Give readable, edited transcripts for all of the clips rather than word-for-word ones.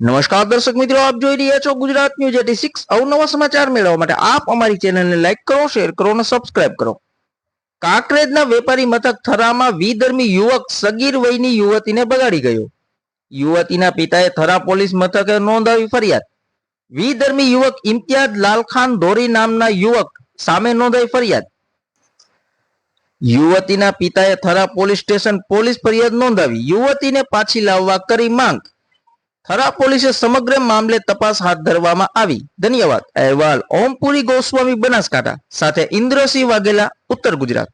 નમસ્કાર દર્શક મિત્રો, આપ જોઈ રહ્યા છો ગુજરાત ન્યૂઝ 86। અવનવા સમાચાર મેળવવા માટે આપ અમારી ચેનલને લાઈક કરો, શેર કરો અને સબસ્ક્રાઇબ કરો। કાંકરેજના વેપારી મથક થરામાં વિધર્મી યુવક સગીર વયની યુવતીને બગાડી ગયો। યુવતીના પિતાએ થરા પોલીસ મથકે નોંધાવી ફરિયાદ। વિધર્મી યુવક ઇમ્તિયાઝ લાલખાન ધોરી નામના યુવક સામે નોંધાઈ ફરિયાદ। યુવતીના પિતાએ થરા પોલીસ સ્ટેશન પોલીસ ફરિયાદ નોંધાવી યુવતીને પાછી લાવવા કરી માંગ। થરા પોલીસે સમગ્ર મામલે તપાસ હાથ ધરવામાં આવી। ધન્યવાદ। અહેવાલ ઓમપુરી ગોસ્વામી, બનાસકાંઠા, સાથે ઇન્દ્રસિંહ વાઘેલા, ઉત્તર ગુજરાત।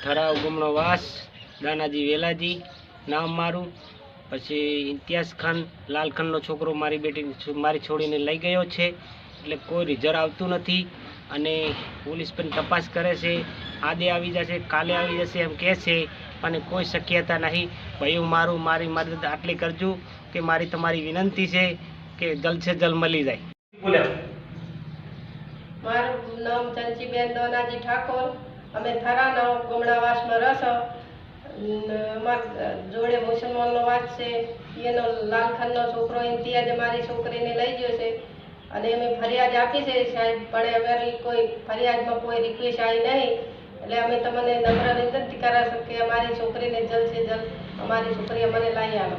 થરા ઉગમનો વાસ દાનાજી વેલાજી નામ મારું। પછી ઇમ્તિયાઝ ખાન લાલખાનનો છોકરો મારી છોડીને લઈ ગયો છે, એટલે કોઈ રિઝલ્ટ આવતું નથી અને પોલીસ પણ તપાસ કરે છે। આજે આવી જશે, કાલે આવી જશે એમ કહે છે, અને કોઈ શક્યતા નહીં। ભાઈ મારી મદદ આટલી કરજો કે મારી તમારી વિનંતી છે કે જલ્દ સે જલ્દ મળી જાય। મારું નામ ચંચીબેન દોનાજી ઠાકોર। અમે થરાનો ગમણાવાસમાં રસો। જોડે મુસલમાનનો વાસ છે, એનો લાલખાનનો છોકરો ઇમ્તિયાઝ મારી છોકરીને લઈ ગયો છે અને અમે ફરિયાદ આપી છે સાહેબ, પણ અમારી કોઈ ફરિયાદમાં કોઈ રિક્વેસ્ટ આવી નહીં। એટલે અમે તમને નમ્ર વિનંતી કરાશું કે અમારી છોકરીને જલ્દ સે જલ્દ અમારી છોકરી અમને લઈ આવે।